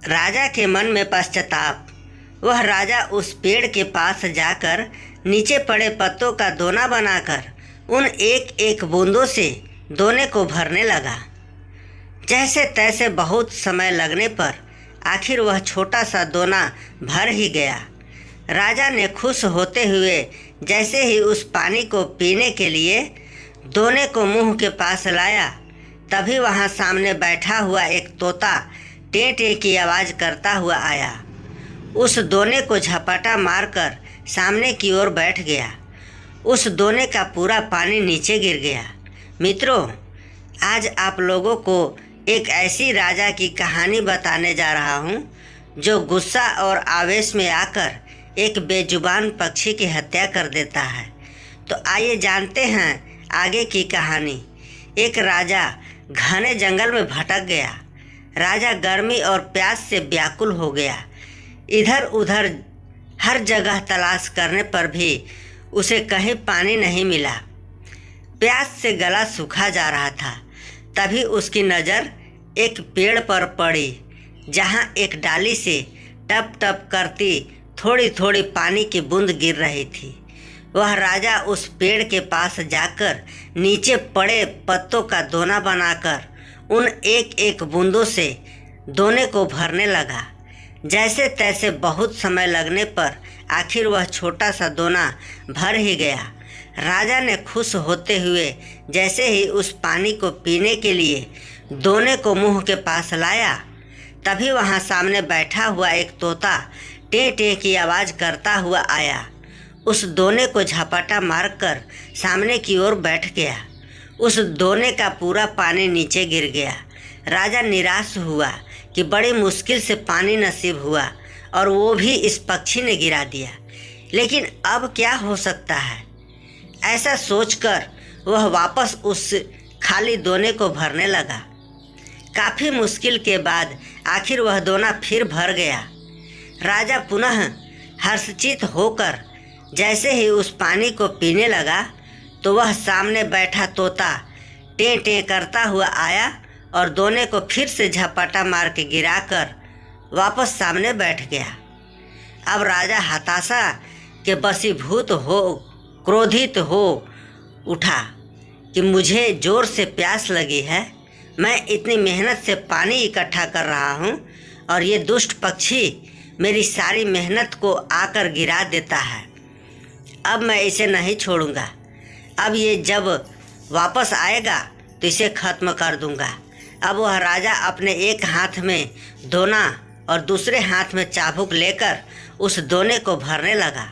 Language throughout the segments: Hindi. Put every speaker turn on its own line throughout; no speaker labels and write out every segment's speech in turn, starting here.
राजा के मन में पश्चाताप। वह राजा उस पेड़ के पास जाकर नीचे पड़े पत्तों का दोना बनाकर उन एक एक बूंदों से दोने को भरने लगा। जैसे तैसे बहुत समय लगने पर आखिर वह छोटा सा दोना भर ही गया। राजा ने खुश होते हुए जैसे ही उस पानी को पीने के लिए दोने को मुंह के पास लाया, तभी वहाँ सामने बैठा हुआ एक तोता टें टें की आवाज़ करता हुआ आया। उस दोने को झपटा मारकर सामने की ओर बैठ गया। उस दोने का पूरा पानी नीचे गिर गया। मित्रों, आज आप लोगों को एक ऐसी राजा की कहानी बताने जा रहा हूँ जो गुस्सा और आवेश में आकर एक बेजुबान पक्षी की हत्या कर देता है। तो आइए जानते हैं आगे की कहानी। एक राजा घने जंगल में भटक गया। राजा गर्मी और प्यास से व्याकुल हो गया। इधर उधर हर जगह तलाश करने पर भी उसे कहीं पानी नहीं मिला। प्यास से गला सूखा जा रहा था। तभी उसकी नज़र एक पेड़ पर पड़ी, जहाँ एक डाली से टप टप करती थोड़ी थोड़ी पानी की बूंद गिर रही थी। वह राजा उस पेड़ के पास जाकर नीचे पड़े पत्तों का दोना बनाकर उन एक एक बूंदों से दोने को भरने लगा। जैसे तैसे बहुत समय लगने पर आखिर वह छोटा सा दोना भर ही गया। राजा ने खुश होते हुए जैसे ही उस पानी को पीने के लिए दोने को मुंह के पास लाया, तभी वहाँ सामने बैठा हुआ एक तोता टें टें की आवाज़ करता हुआ आया। उस दोने को झपटा मारकर सामने की ओर बैठ गया। उस दोने का पूरा पानी नीचे गिर गया। राजा निराश हुआ कि बड़ी मुश्किल से पानी नसीब हुआ और वो भी इस पक्षी ने गिरा दिया। लेकिन अब क्या हो सकता है, ऐसा सोचकर वह वापस उस खाली दोने को भरने लगा। काफ़ी मुश्किल के बाद आखिर वह दोना फिर भर गया। राजा पुनः हर्षचित होकर जैसे ही उस पानी को पीने लगा, तो वह सामने बैठा तोता टें टें करता हुआ आया और दोने को फिर से झपटा मार के गिराकर वापस सामने बैठ गया। अब राजा हताशा के वशीभूत हो क्रोधित हो उठा कि मुझे ज़ोर से प्यास लगी है। मैं इतनी मेहनत से पानी इकट्ठा कर रहा हूँ और ये दुष्ट पक्षी मेरी सारी मेहनत को आकर गिरा देता है। अब मैं इसे नहीं छोड़ूंगा। अब ये जब वापस आएगा तो इसे ख़त्म कर दूंगा। अब वह राजा अपने एक हाथ में दोना और दूसरे हाथ में चाबुक लेकर उस दोने को भरने लगा।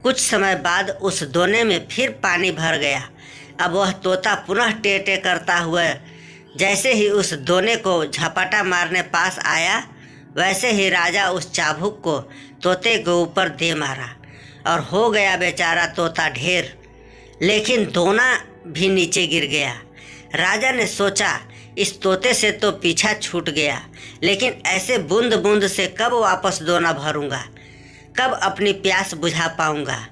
कुछ समय बाद उस दोने में फिर पानी भर गया। अब वह तोता पुनः टें टें करता हुआ जैसे ही उस दोने को झपटा मारने पास आया, वैसे ही राजा उस चाबुक को तोते के ऊपर दे मारा और हो गया बेचारा तोता ढेर। लेकिन दोना भी नीचे गिर गया। राजा ने सोचा इस तोते से तो पीछा छूट गया, लेकिन ऐसे बूंद बूंद से कब वापस दोना भरूंगा, कब अपनी प्यास बुझा पाऊंगा।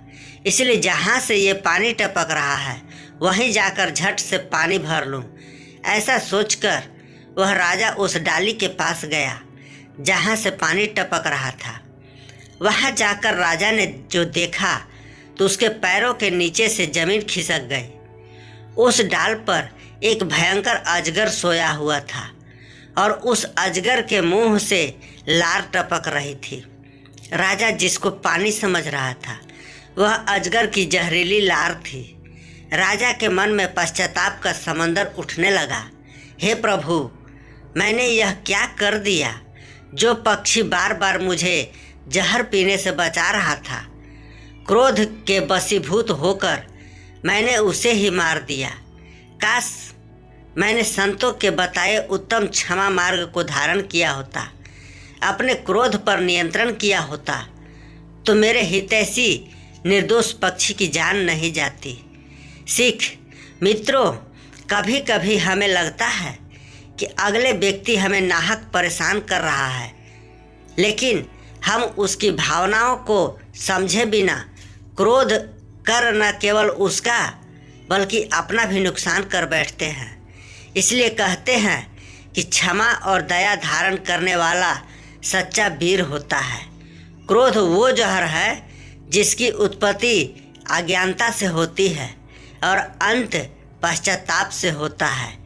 इसलिए जहाँ से ये पानी टपक रहा है वहीं जाकर झट से पानी भर लूँ। ऐसा सोचकर वह राजा उस डाली के पास गया जहाँ से पानी टपक रहा था। वहाँ जाकर राजा ने जो देखा तो उसके पैरों के नीचे से जमीन खिसक गई। उस डाल पर एक भयंकर अजगर सोया हुआ था और उस अजगर के मुंह से लार टपक रही थी। राजा जिसको पानी समझ रहा था वह अजगर की जहरीली लार थी। राजा के मन में पश्चाताप का समंदर उठने लगा। हे प्रभु, मैंने यह क्या कर दिया? जो पक्षी बार बार मुझे जहर पीने से बचा रहा था, क्रोध के वशीभूत होकर मैंने उसे ही मार दिया। काश मैंने संतों के बताए उत्तम क्षमा मार्ग को धारण किया होता, अपने क्रोध पर नियंत्रण किया होता, तो मेरे हितैषी निर्दोष पक्षी की जान नहीं जाती। सीख मित्रों, कभी कभी हमें लगता है कि अगले व्यक्ति हमें नाहक परेशान कर रहा है, लेकिन हम उसकी भावनाओं को समझे बिना क्रोध कर न केवल उसका बल्कि अपना भी नुकसान कर बैठते हैं। इसलिए कहते हैं कि क्षमा और दया धारण करने वाला सच्चा वीर होता है। क्रोध वो जहर है जिसकी उत्पत्ति अज्ञानता से होती है और अंत पश्चाताप से होता है।